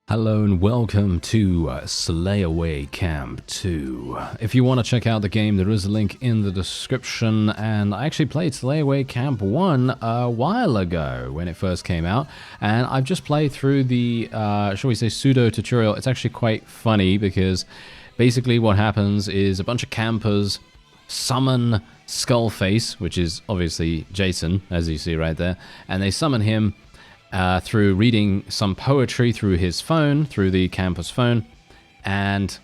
Hello and welcome to Slayaway Camp 2. If you want to check out the game, there is a link in the description, and I actually played Slayaway Camp 1 a while ago when it first came out, and I've just played through the, shall we say, pseudo-tutorial. It's actually quite funny because basically what happens is a bunch of campers summon Skullface, which is obviously Jason, as you see right there, and they summon him through reading some poetry through his phone, through the camper's phone, and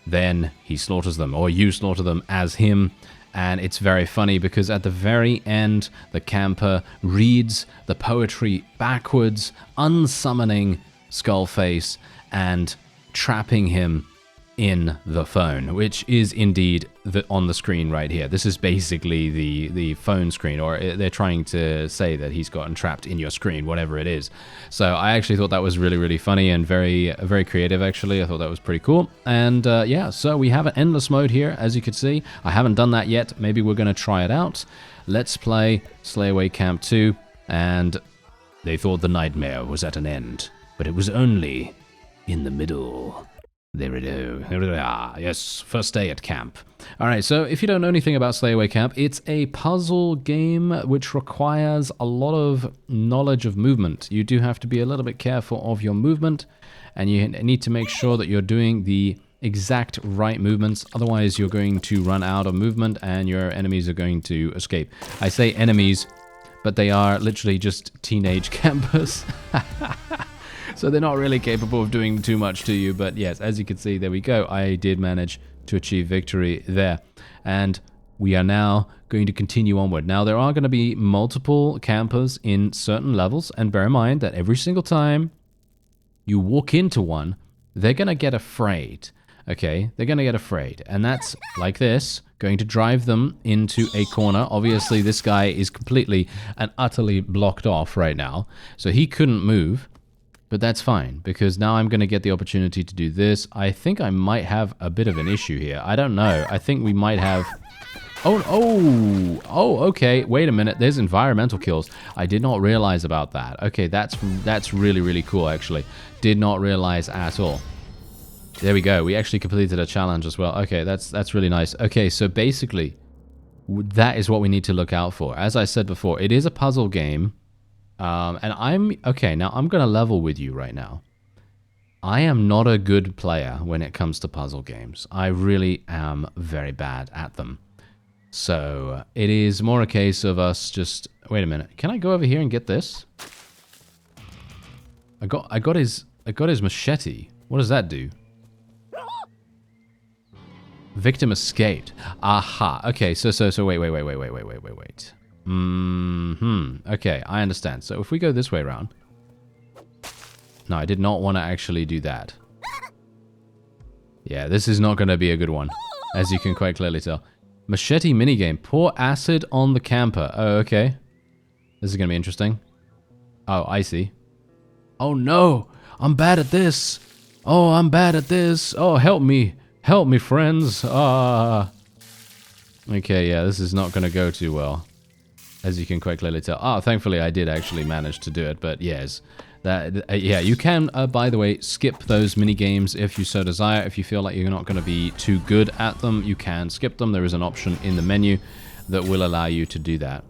then he slaughters them, or you slaughter them as him. And it's very funny because at the very end, the camper reads the poetry backwards, unsummoning Skullface and trapping him in the phone, which is indeed on the screen right here. This is basically the phone screen, or they're trying to say that he's gotten trapped in your screen, whatever it is. So I actually thought that was really funny and very creative. Actually, I thought that was pretty cool. And yeah, so we have an endless mode here, as you can see. I haven't done that yet. Maybe we're going to try it out. Let's play Slayaway Camp 2. And they thought the nightmare was at an end, but it was only in the middle. There we go. Here we are. Yes, first day at camp. Alright, so if you don't know anything about Slayaway Camp, it's a puzzle game which requires a lot of knowledge of movement. You do have to be a little bit careful of your movement, and you need to make sure that you're doing the exact right movements. Otherwise, you're going to run out of movement and your enemies are going to escape. I say enemies, but they are literally just teenage campers. So they're not really capable of doing too much to you, but yes, as you can see, there we go. I did manage to achieve victory there. And we are now going to continue onward. Now, there are going to be multiple campers in certain levels, and bear in mind that every single time you walk into one, they're going to get afraid. Okay, they're going to get afraid, and that's like this, going to drive them into a corner. Obviously, this guy is completely and utterly blocked off right now, so he couldn't move. But that's fine, because now I'm going to get the opportunity to do this. I think I might have a bit of an issue here. I don't know. I think we might have... Oh, okay. Wait a minute. There's environmental kills. I did not realize about that. Okay, that's really cool, actually. Did not realize at all. There we go. We actually completed a challenge as well. Okay, that's really nice. Okay, so basically, that is what we need to look out for. As I said before, it is a puzzle game. And okay, now I'm going to level with you right now. I am not a good player when it comes to puzzle games. I really am very bad at them. So it is more a case of us just... Wait a minute. Can I go over here and get this? I got his machete. What does that do? Victim escaped. Aha. Okay, so wait. Okay, I understand. So if we go this way around... No, I did not want to actually do that. Yeah, this is not going to be a good one, as you can quite clearly tell. Machete minigame. Pour acid on the camper. Oh, okay. This is going to be interesting. Oh, I see. Oh, no! I'm bad at this! Oh, I'm bad at this! Oh, help me! Help me, friends! Okay, yeah, this is not going to go too well, as you can quite clearly tell. Ah, thankfully I did actually manage to do it, but yes. Yeah, you can, by the way, skip those mini-games if you so desire. If you feel like you're not going to be too good at them, you can skip them. There is an option in the menu that will allow you to do that.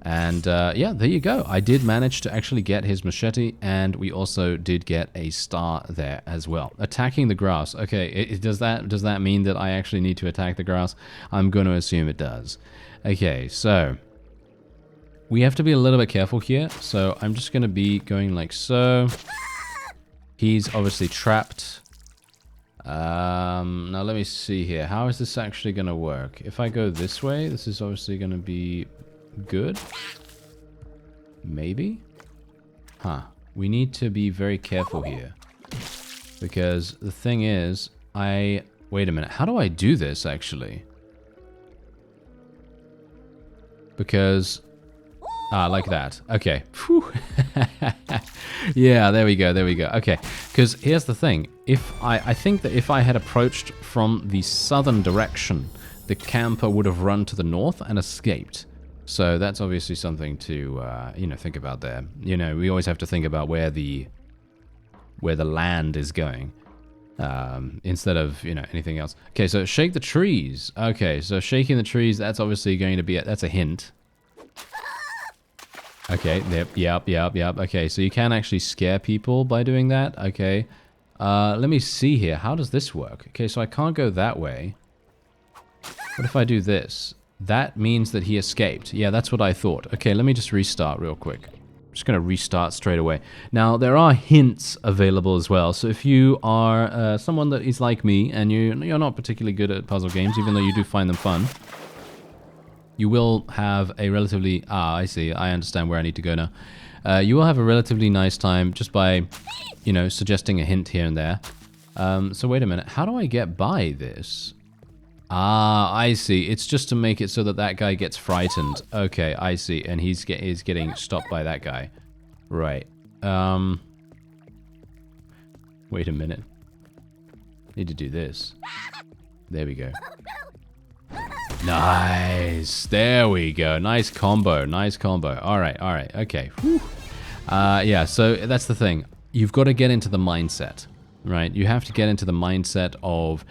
And yeah, there you go. I did manage to actually get his machete, and we also did get a star there as well. Attacking the grass. Okay, does that mean that I actually need to attack the grass? I'm going to assume it does. Okay, so... we have to be a little bit careful here, so I'm just going to be going like so. He's obviously trapped. Now let me see here. How is this actually going to work? If I go this way, this is obviously going to be good. Maybe? Huh. We need to be very careful here. Because the thing is, wait a minute. How do I do this, actually? Because... ah, like that. Okay. Yeah, there we go. Okay, because here's the thing. I think that if I had approached from the southern direction, the camper would have run to the north and escaped. So that's obviously something to, you know, think about there. You know, we always have to think about where the where the land is going. Instead of, anything else. Okay, so shake the trees. Okay, so shaking the trees, that's obviously going to be, that's a hint. Okay, yep. Okay, so you can actually scare people by doing that. Okay, let me see here. How does this work? Okay, so I can't go that way. What if I do this? That means that he escaped. Yeah, that's what I thought. Okay, let me just restart real quick. I'm just going to restart straight away. Now, there are hints available as well. So if you are someone that is like me and you're not particularly good at puzzle games, even though you do find them fun, you will have a relatively... I see. I understand where I need to go now. You will have a relatively nice time just by, suggesting a hint here and there. So wait a minute. How do I get by this? I see. It's just to make it so that that guy gets frightened. Okay, I see. And he's getting stopped by that guy. Right. Wait a minute. Need to do this. There we go. Nice. There we go. Nice combo. Nice combo. All right. Okay. Whew. Yeah, so that's the thing. You've got to get into the mindset, right? You have to get into the mindset of...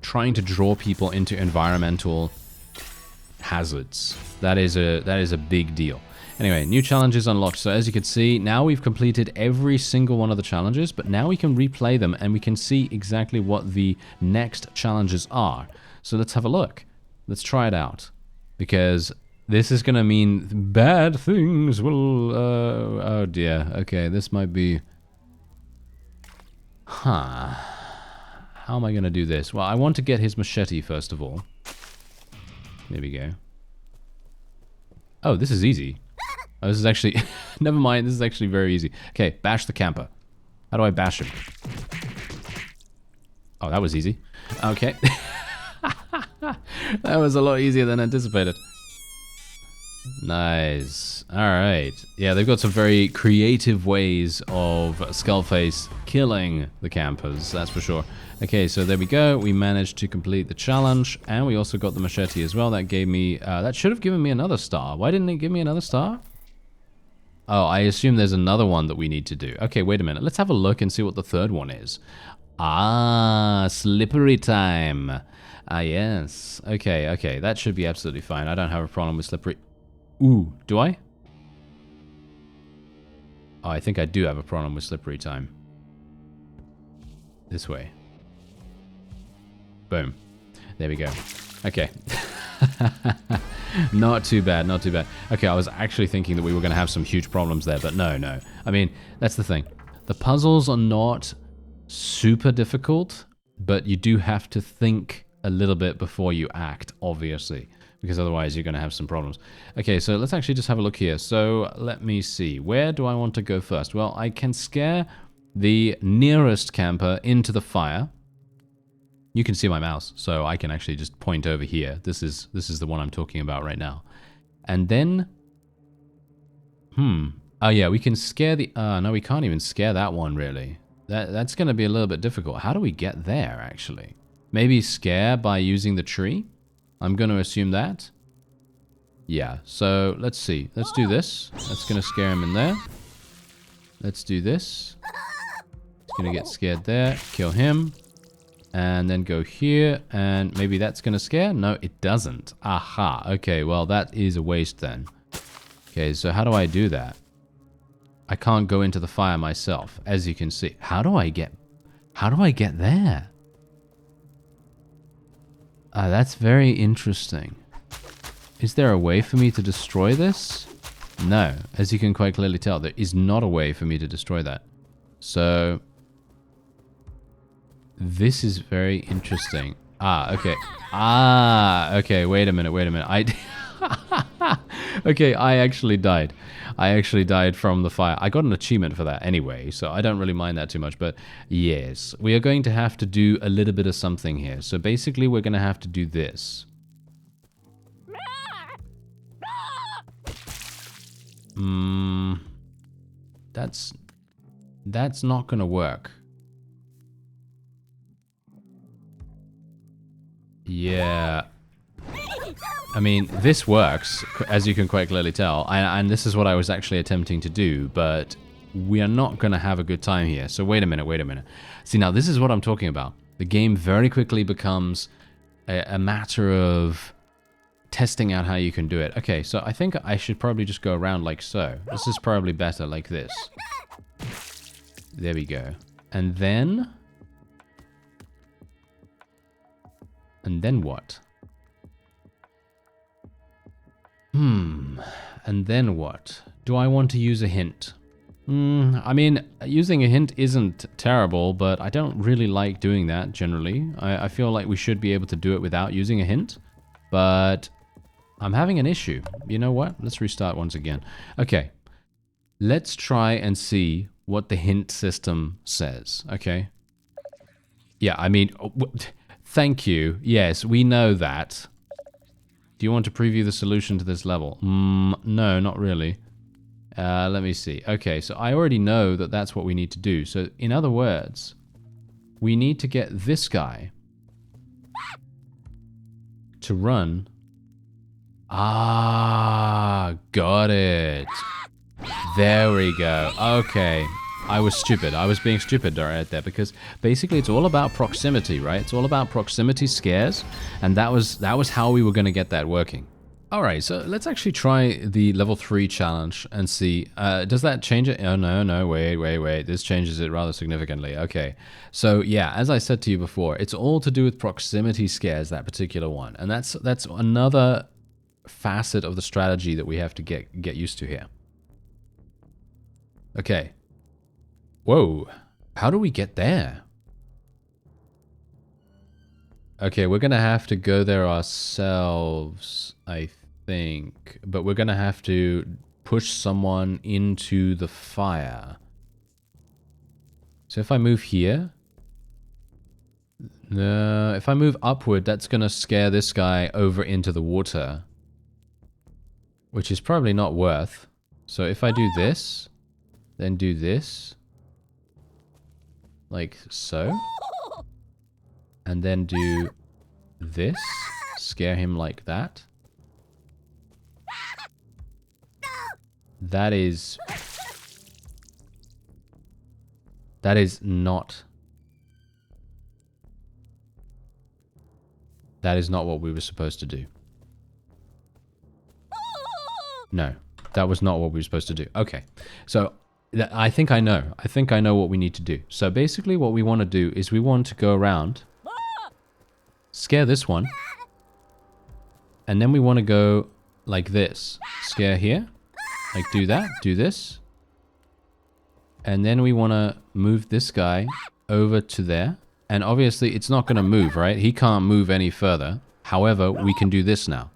trying to draw people into environmental hazards. That is a big deal. Anyway, new challenges unlocked. So as you can see, now we've completed every single one of the challenges, but now we can replay them and we can see exactly what the next challenges are. So let's have a look. Let's try it out. Because this is going to mean bad things will... oh dear. Okay, this might be... Huh... How am I going to do this? Well, I want to get his machete first of all. There we go. Oh, this is easy. Oh, this is actually... Never mind, this is actually very easy. Okay, bash the camper. How do I bash him? Oh, that was easy. Okay. That was a lot easier than anticipated. Nice. Alright. Yeah, they've got some very creative ways of Skullface killing the campers, that's for sure. Okay, so there we go. We managed to complete the challenge, and we also got the machete as well. That gave me... that should have given me another star. Why didn't it give me another star? Oh, I assume there's another one that we need to do. Okay, wait a minute. Let's have a look and see what the third one is. Ah, slippery time. Ah, yes. Okay. That should be absolutely fine. I don't have a problem with slippery... Ooh, do I? Oh, I think I do have a problem with slippery time. This way. Boom. There we go. Okay. Not too bad, not too bad. Okay, I was actually thinking that we were going to have some huge problems there, but no. I mean, that's the thing. The puzzles are not super difficult, but you do have to think a little bit before you act, obviously. Because otherwise you're going to have some problems. Okay, so let's actually just have a look here. So let me see. Where do I want to go first? Well, I can scare the nearest camper into the fire. You can see my mouse, so I can actually just point over here. This is the one I'm talking about right now. And then... Oh yeah, we can scare the... no, we can't even scare that one, really. That's going to be a little bit difficult. How do we get there, actually? Maybe scare by using the tree? I'm going to assume that. Yeah, so let's see. Let's do this. That's going to scare him in there. Let's do this. He's going to get scared there. Kill him. And then go here. And maybe that's going to scare? No, it doesn't. Aha. Okay, well, that is a waste then. Okay, so how do I do that? I can't go into the fire myself, as you can see. How do I get there? That's very interesting. Is there a way for me to destroy this? No. As you can quite clearly tell, there is not a way for me to destroy that. So... this is very interesting. Okay. Okay, wait a minute. Okay, I actually died. I actually died from the fire. I got an achievement for that anyway, so I don't really mind that too much. But yes, we are going to have to do a little bit of something here. So basically, we're going to have to do this. That's not going to work. Yeah. I mean, this works, as you can quite clearly tell, and this is what I was actually attempting to do, but we are not going to have a good time here. So wait a minute, wait a minute. See, now this is what I'm talking about. The game very quickly becomes a matter of testing out how you can do it. Okay, so I think I should probably just go around like so. This is probably better like this. There we go. And then... And then what? And then what? Do I want to use a hint? I mean, using a hint isn't terrible, but I don't really like doing that generally. I feel like we should be able to do it without using a hint, but I'm having an issue. You know what? Let's restart once again. Okay, let's try and see what the hint system says, okay? Yeah, I mean, thank you. Yes, we know that. Do you want to preview the solution to this level? No, not really. Let me see. Okay, so I already know that that's what we need to do. So, in other words, we need to get this guy to run. Ah, got it. There we go. Okay. I was stupid. I was being stupid right there because basically it's all about proximity, right? It's all about proximity scares, and that was how we were going to get that working. All right, so let's actually try the level 3 challenge and see. Does that change it? Oh, no, wait. This changes it rather significantly. Okay, so yeah, as I said to you before, it's all to do with proximity scares, that particular one. And that's another facet of the strategy that we have to get used to here. Okay. Whoa, how do we get there? Okay, we're gonna have to go there ourselves, I think. But we're gonna have to push someone into the fire. So if I move here... No, if I move upward, that's gonna scare this guy over into the water. Which is probably not worth. So if I do this, then do this... like so, and then do this, scare him like that. That is not what we were supposed to do. No, that was not what we were supposed to do. Okay, so I think I know. I think I know what we need to do. So basically what we want to do is we want to go around, scare this one, and then we want to go like this. Scare here, like do that, do this. And then we want to move this guy over to there. And obviously it's not going to move, right? He can't move any further. However, we can do this now.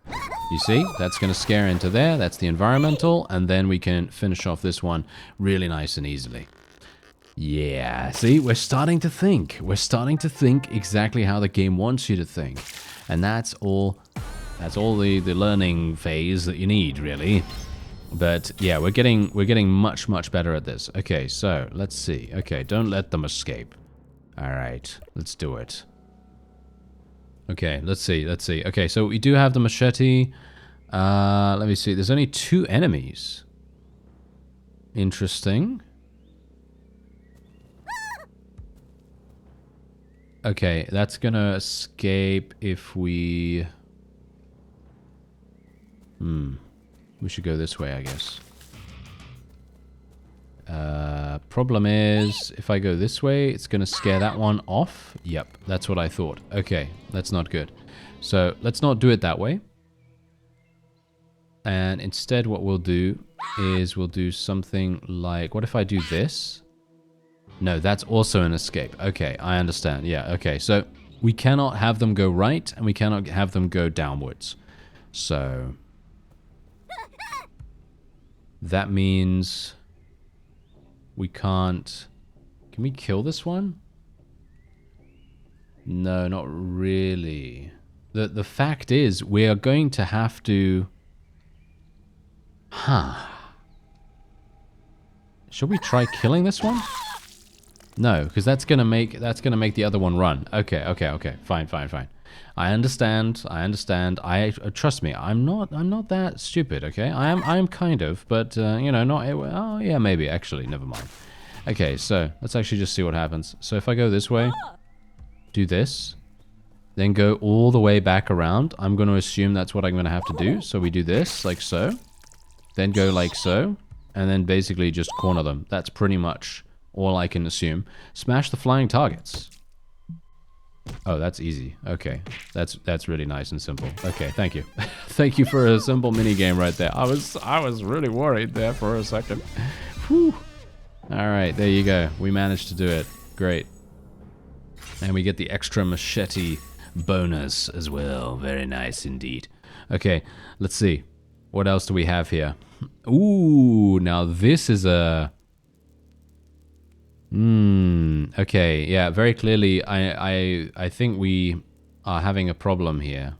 You see, that's going to scare into there. That's the environmental. And then we can finish off this one really nice and easily. Yeah, see, we're starting to think. We're starting to think exactly how the game wants you to think. And that's all the learning phase that you need, really. But yeah, we're getting much, much better at this. Okay, so let's see. Okay, don't let them escape. All right, let's do it. Okay, let's see. Okay, so we do have the machete. Let me see. There's only 2 enemies. Interesting. Okay, that's gonna escape if we... We should go this way, I guess. Problem is, if I go this way, it's going to scare that one off. Yep, that's what I thought. Okay, that's not good. So let's not do it that way. And instead what we'll do is we'll do something like... What if I do this? No, that's also an escape. Okay, I understand. Yeah, okay. So we cannot have them go right and we cannot have them go downwards. So... that means... we can't... Can we kill this one? No, not really. The fact is, we are going to have to... Should we try killing this one? No, because that's gonna make the other one run. Okay. Fine. I understand. I trust me. I'm not that stupid. Okay. I am kind of, but you know, not. Oh yeah, maybe. Actually, never mind. Okay, so let's actually just see what happens. So if I go this way, do this, then go all the way back around. I'm going to assume that's what I'm going to have to do. So we do this like so, then go like so, and then basically just corner them. That's pretty much all I can assume. Smash the flying targets. Oh, that's easy. Okay, that's really nice and simple. Okay, thank you. Thank you for a simple mini game right there. I was really worried there for a second. Whew. All right, there you go. We managed to do it. Great. And we get the extra machete bonus as well. Very nice indeed. Okay, let's see. What else do we have here? Ooh, now this is a... okay, yeah, very clearly I think we are having a problem here.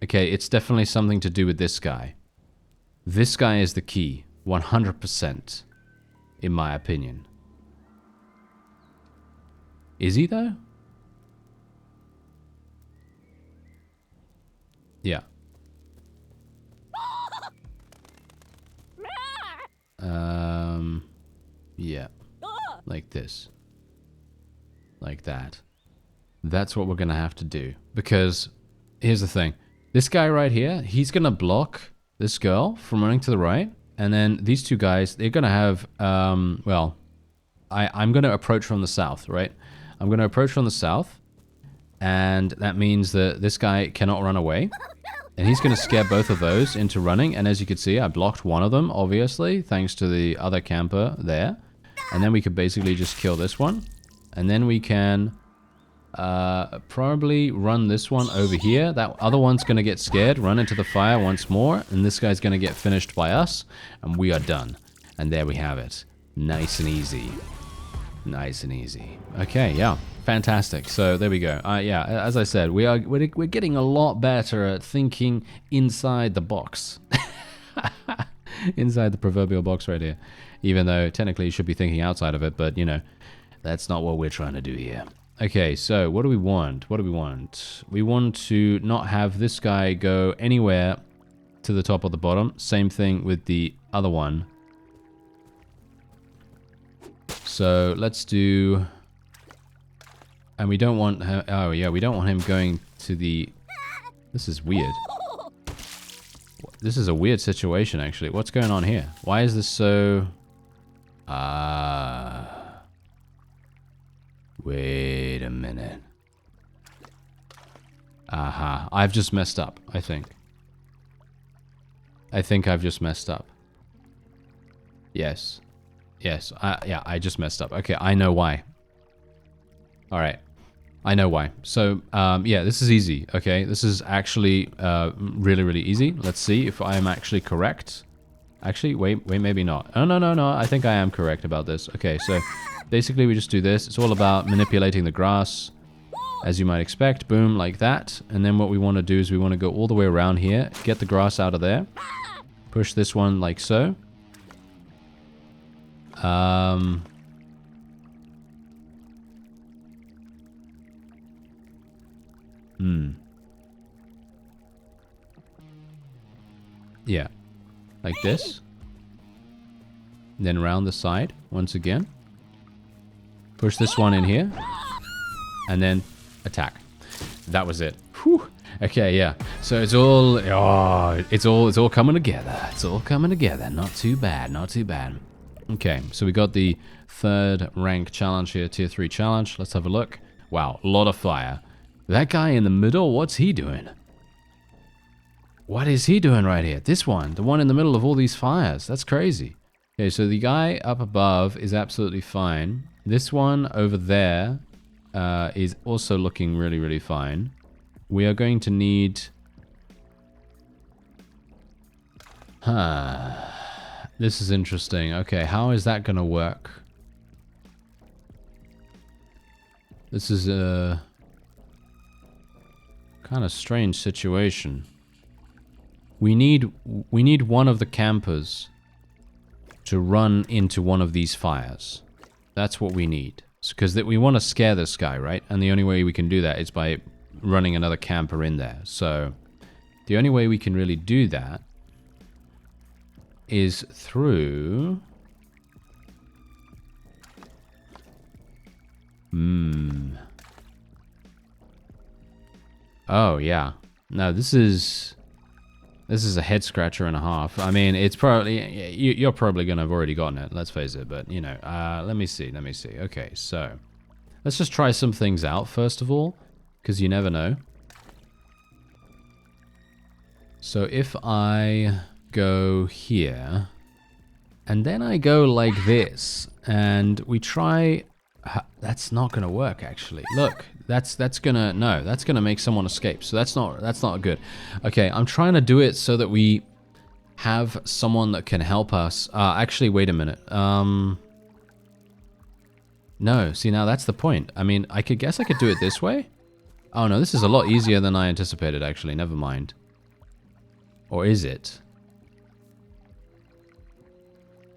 Okay, it's definitely something to do with this guy. This guy is the key, 100%, in my opinion. Is he though? Yeah. Yeah. Like this. Like that. That's what we're gonna have to do. Because, here's the thing. This guy right here, he's gonna block this girl from running to the right. And then these two guys, they're gonna have, well, I'm gonna approach from the south, right? I'm gonna approach from the south. And that means that this guy cannot run away. And he's gonna scare both of those into running. And as you can see, I blocked one of them, obviously, thanks to the other camper there. And then we could basically just kill this one. And then we can probably run this one over here. That other one's going to get scared, run into the fire once more. And this guy's going to get finished by us. And we are done. And there we have it. Nice and easy. Nice and easy. Okay, yeah. Fantastic. So there we go. Yeah, as I said, we're getting a lot better at thinking inside the box. Inside the proverbial box right here. Even though technically you should be thinking outside of it, but you know, that's not what we're trying to do here. Okay, so what do we want? What do we want? We want to not have this guy go anywhere to the top or the bottom. Same thing with the other one. So let's do... And we don't want... Oh yeah, we don't want him going to the... This is weird. This is a weird situation, actually. What's going on here? Why is this so... Wait a minute. Aha. I've just messed up, I think. I think I've just messed up. Yes. Yes. Yeah, I just messed up. Okay, I know why. Alright. I know why. So, yeah, this is easy, okay? This is actually really, really easy. Let's see if I am actually correct. Actually, wait, maybe not. Oh, no. I think I am correct about this. Okay, so basically we just do this. It's all about manipulating the grass, as you might expect. Boom, like that. And then what we want to do is we want to go all the way around here, get the grass out of there, push this one like so. Yeah. Like this. Then around the side, once again. Push this one in here. And then attack. That was it. Whew. Okay, yeah. So it's all... Oh, it's all coming together. It's all coming together. Not too bad, not too bad. Okay, so we got the 3rd rank challenge here, tier 3 challenge. Let's have a look. Wow, a lot of fire. That guy in the middle, what's he doing? What is he doing right here? This one, the one in the middle of all these fires. That's crazy. Okay, so the guy up above is absolutely fine. This one over there is also looking really, really fine. We are going to need... This is interesting. Okay, how is that going to work? This is a kind of strange situation. We need one of the campers to run into one of these fires. That's what we need. Because we want to scare this guy, right? And the only way we can do that is by running another camper in there. So the only way we can really do that is through... Oh, yeah. No, this is a head scratcher and a half. I mean, it's probably... You're probably going to have already gotten it, let's face it. But, you know, let me see. Okay, so... Let's just try some things out, first of all. Because you never know. So if I go here... And then I go like this. And we try... That's not going to work, actually. Look, that's gonna... No, that's going to make someone escape. So that's not good. Okay, I'm trying to do it so that we have someone that can help us. Actually, wait a minute. No, see, now that's the point. I mean, I guess I could do it this way. Oh, no, this is a lot easier than I anticipated, actually. Never mind. Or is it?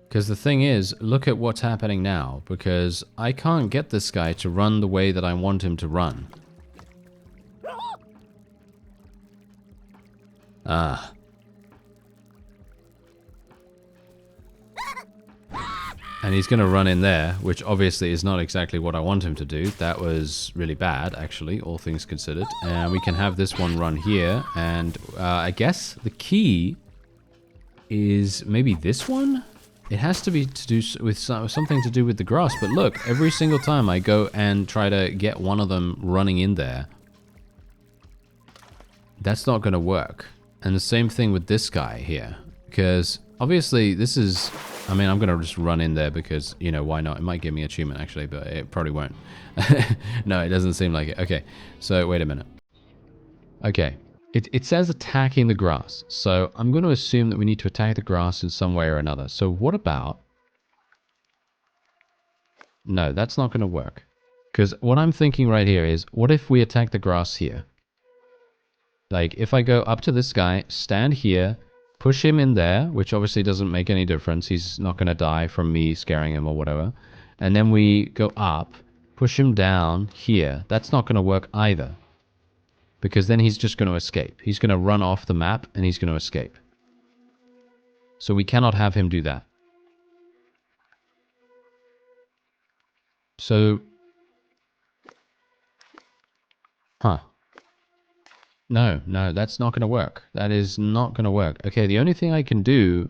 Because the thing is, look at what's happening now. Because I can't get this guy to run the way that I want him to run. Ah. And he's going to run in there, which obviously is not exactly what I want him to do. That was really bad, actually, all things considered. And we can have this one run here. And I guess the key is maybe this one? It has to be to do with something to do with the grass. But look, every single time I go and try to get one of them running in there, that's not going to work. And the same thing with this guy here. Because obviously this is... I mean, I'm going to just run in there because, you know, why not? It might give me an achievement, actually, but it probably won't. No, it doesn't seem like it. Okay, so wait a minute. Okay, it says attacking the grass. So I'm going to assume that we need to attack the grass in some way or another. So what about... No, that's not going to work. Because what I'm thinking right here is, what if we attack the grass here? Like, if I go up to this guy, stand here... Push him in there, which obviously doesn't make any difference. He's not going to die from me scaring him or whatever. And then we go up, push him down here. That's not going to work either. Because then he's just going to escape. He's going to run off the map and he's going to escape. So we cannot have him do that. So... Huh. No, that's not going to work. That is not going to work. Okay, the only thing I can do...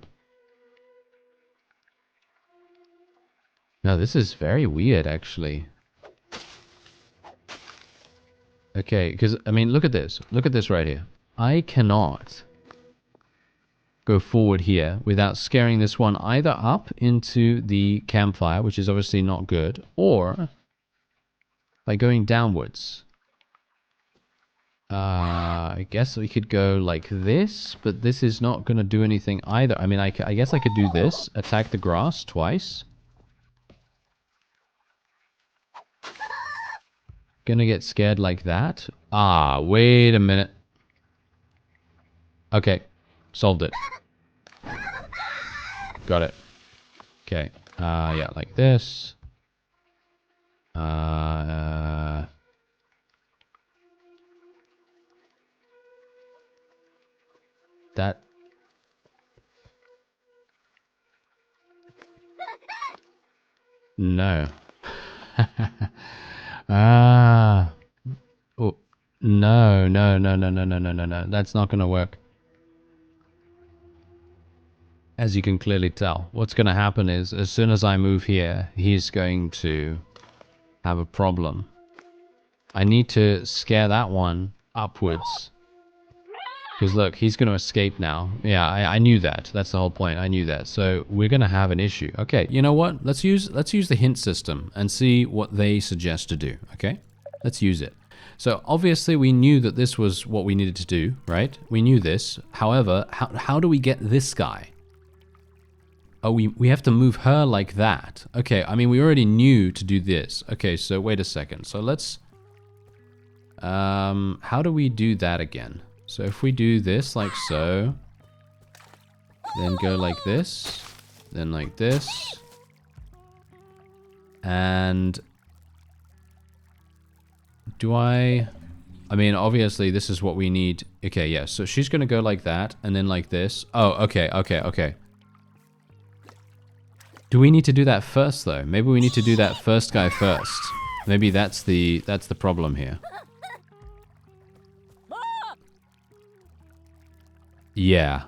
No, this is very weird, actually. Okay, because, I mean, look at this. Look at this right here. I cannot go forward here without scaring this one either up into the campfire, which is obviously not good, or by going downwards. I guess we could go like this, but this is not going to do anything either. I mean, I guess I could do this. Attack the grass twice. Gonna get scared like that. Ah, wait a minute. Okay, solved it. Got it. Okay, yeah, like this. That... No. Ah. Oh, no. That's not going to work. As you can clearly tell, what's going to happen is, as soon as I move here, he's going to have a problem. I need to scare that one upwards. Because look, he's going to escape now. Yeah, I knew that. That's the whole point. I knew that. So we're going to have an issue. Okay, you know what? Let's use the hint system and see what they suggest to do. Okay, let's use it. So obviously we knew that this was what we needed to do, right? We knew this. However, how do we get this guy? Oh, we have to move her like that. Okay, I mean, we already knew to do this. Okay, so wait a second. So let's... how do we do that again? So if we do this like so, then go like this, then like this, and do I... I mean, obviously, this is what we need. Okay, yeah, so she's gonna go like that, and then like this. Oh, okay. Do we need to do that first, though? Maybe we need to do that first guy first. Maybe that's the problem here. Yeah.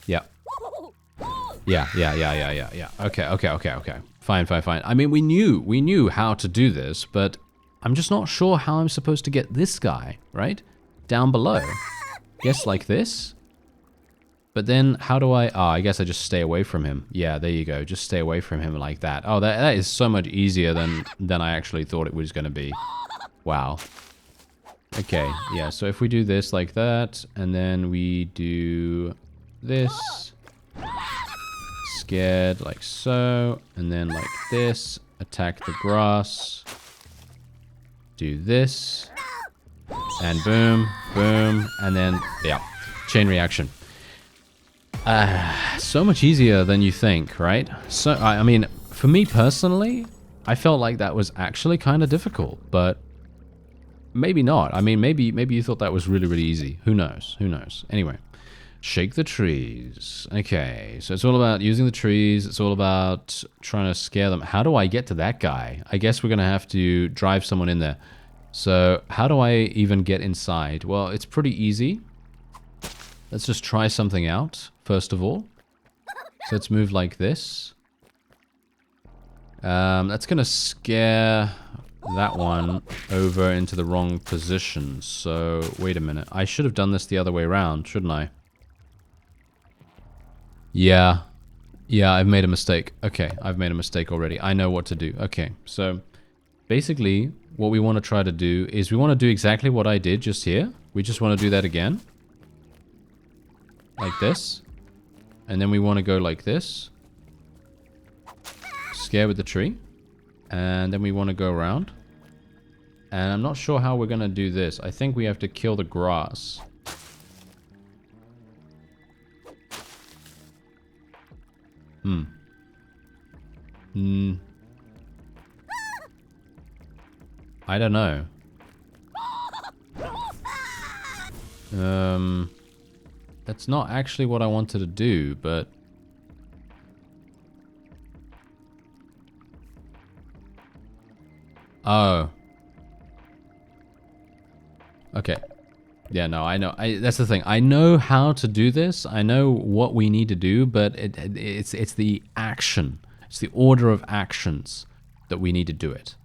Yeah. Yeah. Okay. Fine. I mean, we knew how to do this, but I'm just not sure how I'm supposed to get this guy, right? Down below. Guess like this? But then how do I... Oh, I guess I just stay away from him. Yeah, there you go. Just stay away from him like that. Oh, that is so much easier than I actually thought it was going to be. Wow. Okay, yeah, so if we do this like that, and then we do this, scared like so, and then like this, attack the grass, do this, and boom, boom, and then, yeah, chain reaction. So much easier than you think, right? So, I mean, for me personally, I felt like that was actually kind of difficult, but maybe not. I mean, maybe you thought that was really, really easy. Who knows? Who knows? Anyway, shake the trees. Okay, so it's all about using the trees. It's all about trying to scare them. How do I get to that guy? I guess we're going to have to drive someone in there. So how do I even get inside? Well, it's pretty easy. Let's just try something out, first of all. So let's move like this. That's going to scare that one over into the wrong position. So, wait a minute. I should have done this the other way around, shouldn't I? Yeah. Yeah, I've made a mistake. Okay, I've made a mistake already. I know what to do. Okay, so basically, what we want to try to do is we want to do exactly what I did just here. We just want to do that again. Like this. And then we want to go like this. Scare with the tree. And then we want to go around. And I'm not sure how we're going to do this. I think we have to kill the grass. I don't know. That's not actually what I wanted to do, but... Oh. Okay. Yeah, no, I know. That's the thing. I know how to do this. I know what we need to do, but it's the action. It's the order of actions that we need to do it.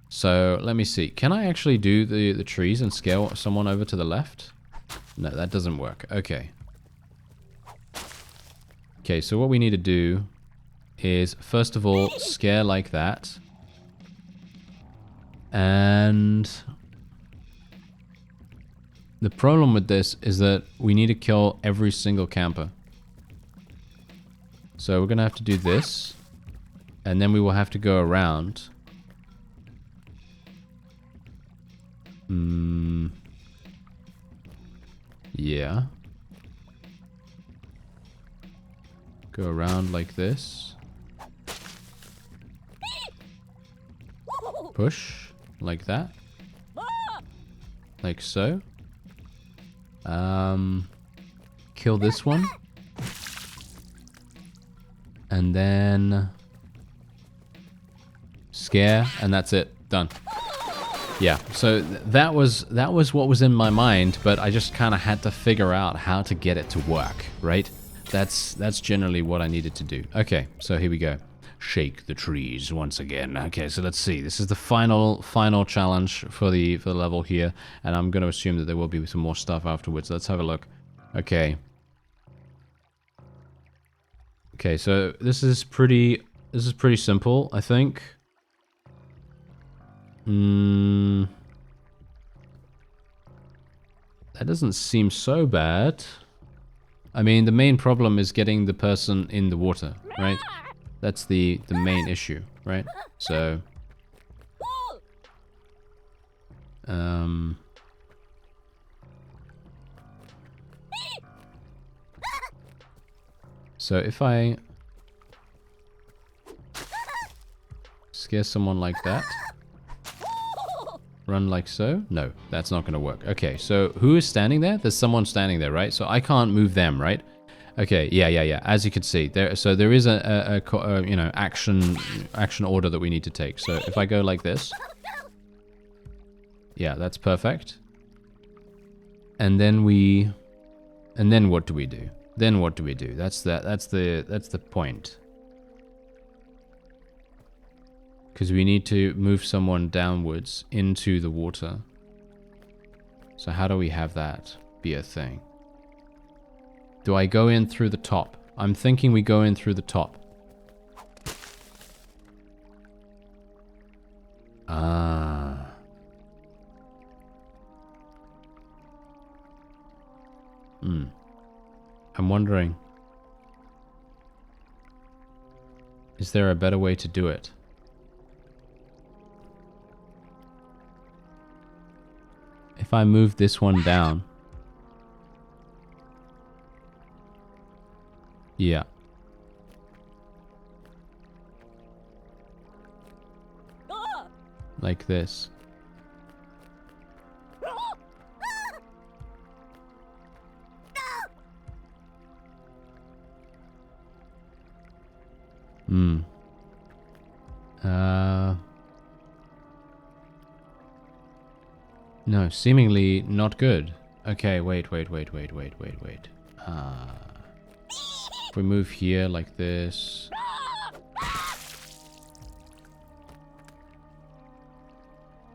So, let me see. Can I actually do the trees and scale someone over to the left? No, that doesn't work. Okay. Okay, so what we need to do is, first of all, scare like that. And the problem with this is that we need to kill every single camper. So we're going to have to do this. And then we will have to go around. Yeah. Go around like this. Push. Like that. Like so. Kill this one. And then... scare, and that's it. Done. Yeah, so that was what was in my mind, but I just kind of had to figure out how to get it to work, right? That's generally what I needed to do. Okay, so here we go. Shake the trees once again. Okay, so let's see. This is the final challenge for the level here, and I'm going to assume that there will be some more stuff afterwards. Let's have a look. Okay. Okay, so this is pretty simple, I think. That doesn't seem so bad. I mean, the main problem is getting the person in the water, right? That's the main issue, right? So... So if I... scare someone like that... Run like so? No, that's not going to work. Okay, so who is standing there? There's someone standing there, right? So I can't move them, right? Okay, yeah. As you can see, there is a you know, action order that we need to take. So if I go like this, yeah, that's perfect. And then what do we do? Then what do we do? That's the point. Because we need to move someone downwards into the water. So how do we have that be a thing? Do I go in through the top? I'm thinking we go in through the top. Ah. I'm wondering, is there a better way to do it? If I move this one down. Yeah. Like this. No, seemingly not good. Okay, wait. If we move here like this.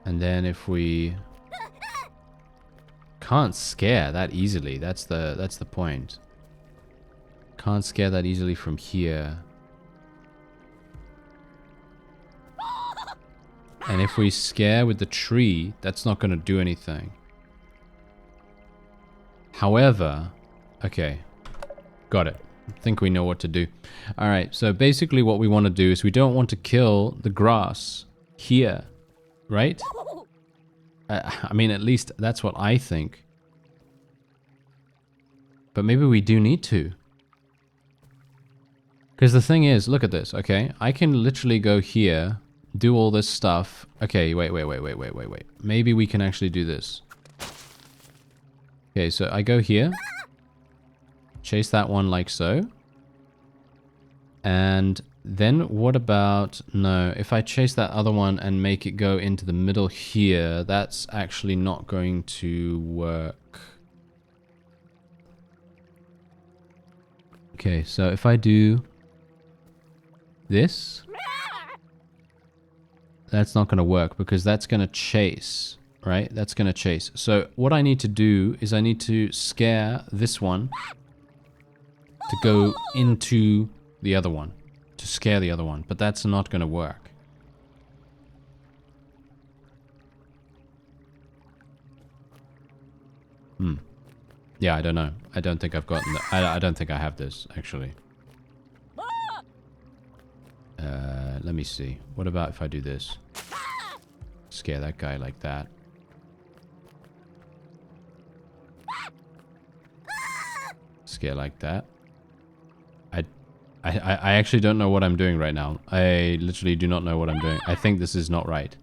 And then if we can't scare that easily, that's the point. Can't scare that easily from here. And if we scare with the tree, that's not going to do anything. However, okay, got it. I think we know what to do. All right, so basically what we want to do is we don't want to kill the grass here, right? I mean, at least that's what I think. But maybe we do need to. Because the thing is, look at this, okay? I can literally go here, do all this stuff. Okay, wait. Maybe we can actually do this. Okay, so I go here. Chase that one like so. And then what about... No, if I chase that other one and make it go into the middle here, that's actually not going to work. Okay, so if I do this, that's not going to work because that's going to chase, right? That's going to chase. So what I need to do is I need to scare this one to go into the other one, to scare the other one, but that's not going to work. Yeah, I don't know. I don't think I've gotten that. I don't think I have this, actually. Let me see. What about if I do this? Scare that guy like that. Scare like that. I actually don't know what I'm doing right now. I literally do not know what I'm doing. I think this is not right.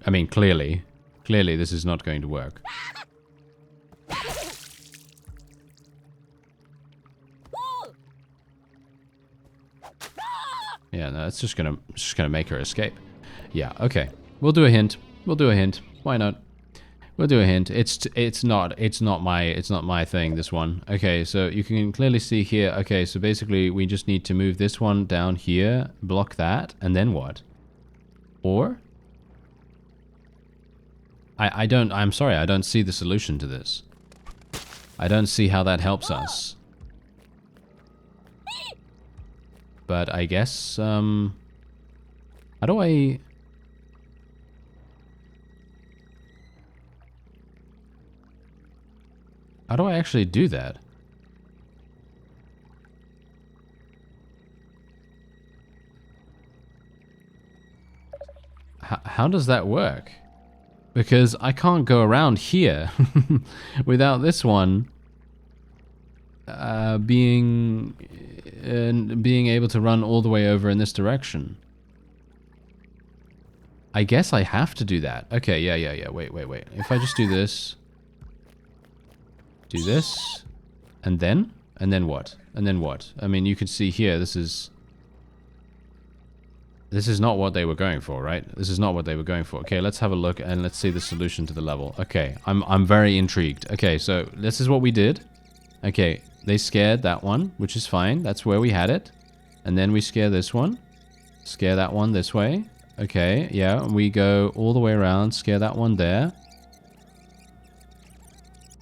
I mean, clearly this is not going to work. Yeah, no, it's just gonna make her escape. Yeah, okay. We'll do a hint. Why not? We'll do a hint. It's not my thing, this one. Okay, so you can clearly see here. Okay, so basically we just need to move this one down here, block that, and then what? Or I'm sorry, I don't see the solution to this. I don't see how that helps us. But I guess, how do I... How do I actually do that? How does that work? Because I can't go around here without this one being able to run all the way over in this direction. I guess I have to do that. Okay, yeah. Wait. If I just do this, and then what? And then what? I mean, you can see here, this is not what they were going for, right? This is not what they were going for. Okay, let's have a look and let's see the solution to the level. Okay, I'm very intrigued. Okay, so this is what we did. Okay, they scared that one, which is fine. That's where we had it. And then we scare this one. Scare that one this way. Okay, yeah, we go all the way around, scare that one there.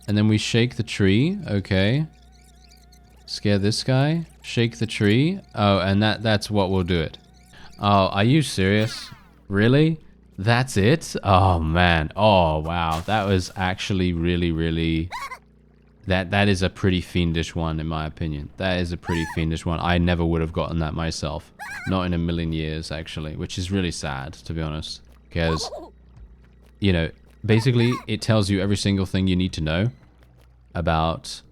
And then we shake the tree, okay. Scare this guy, shake the tree. Oh, and that's what will do it. Oh, are you serious? Really? That's it? Oh, man. Oh, wow. That was actually really... That is a pretty fiendish one, in my opinion. That is a pretty fiendish one. I never would have gotten that myself. Not in a million years, actually. Which is really sad, to be honest. Because, you know, basically, it tells you every single thing you need to know about...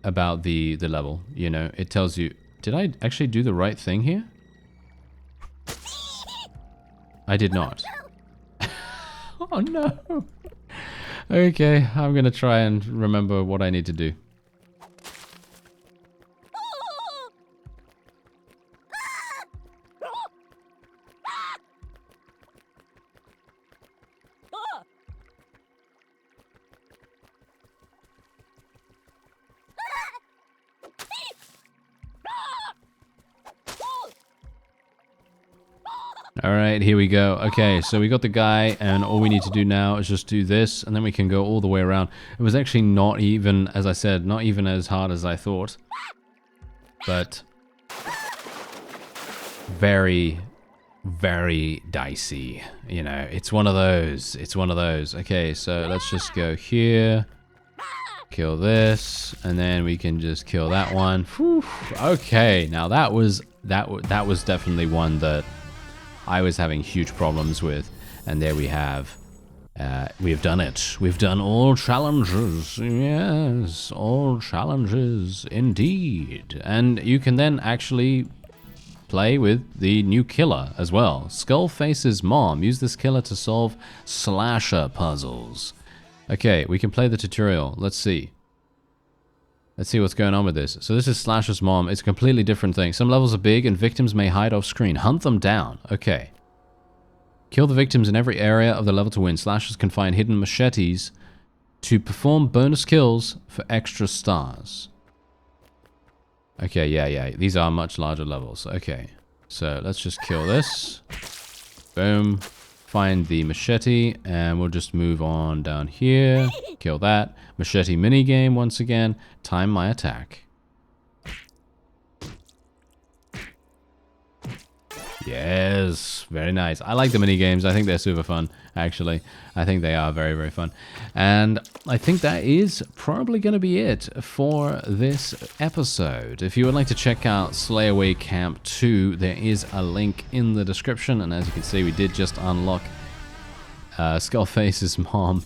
about the level, you know. It tells you... Did I actually do the right thing here? I did not. Oh no. Okay, I'm gonna try and remember what I need to do. Alright, here we go. Okay, so we got the guy, and all we need to do now is just do this, and then we can go all the way around. It was actually not even, as I said, not even as hard as I thought. But very, very dicey. You know, it's one of those. It's one of those. Okay, so let's just go here. Kill this, and then we can just kill that one. Whew. Okay, now that was definitely one that I was having huge problems with, and there we have. We have done it. We've done all challenges. Yes, all challenges indeed. And you can then actually play with the new killer as well. Skullface's mom. Use this killer to solve slasher puzzles. Okay, we can play the tutorial. Let's see. Let's see what's going on with this. So this is Slasher's mom. It's a completely different thing. Some levels are big and victims may hide off screen. Hunt them down. Okay. Kill the victims in every area of the level to win. Slashers can find hidden machetes to perform bonus kills for extra stars. Okay, yeah. These are much larger levels. Okay. So let's just kill this. Boom. Find the machete, and we'll just move on down here. Kill that. Machete minigame once again. Time my attack. Yes, very nice. I like the minigames. I think they're super fun, actually. I think they are very, very fun. And I think that is probably going to be it for this episode. If you would like to check out Slayaway Camp 2, there is a link in the description. And as you can see, we did just unlock Skullface's mom,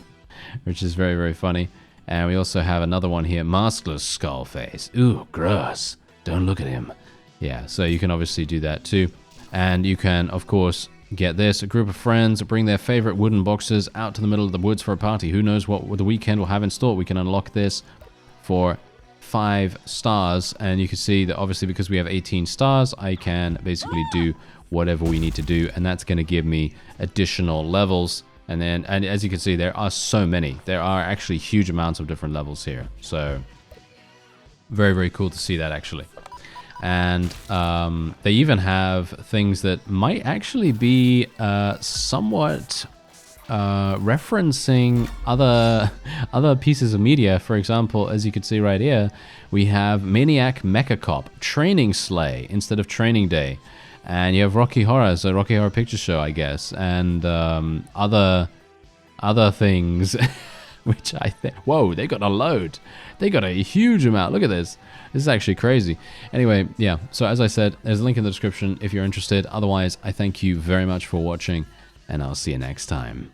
which is very, very funny. And we also have another one here, Maskless Skullface. Ooh, gross. Don't look at him. Yeah, so you can obviously do that too. And you can, of course, get this. A group of friends bring their favorite wooden boxes out to the middle of the woods for a party. Who knows what the weekend will have in store. We can unlock this for 5 stars. And you can see that obviously because we have 18 stars, I can basically do whatever we need to do. And that's going to give me additional levels. And as you can see, there are so many. There are actually huge amounts of different levels here. So very, very cool to see that actually. And they even have things that might actually be somewhat referencing other pieces of media. For example, as you can see right here, we have Maniac Mecha Cop, Training Slay instead of Training Day. And you have Rocky Horror, so Rocky Horror Picture Show, I guess, and other things, which I think, whoa, they got a load. They got a huge amount. Look at this. This is actually crazy. Anyway, yeah, so as I said, there's a link in the description if you're interested. Otherwise, I thank you very much for watching, and I'll see you next time.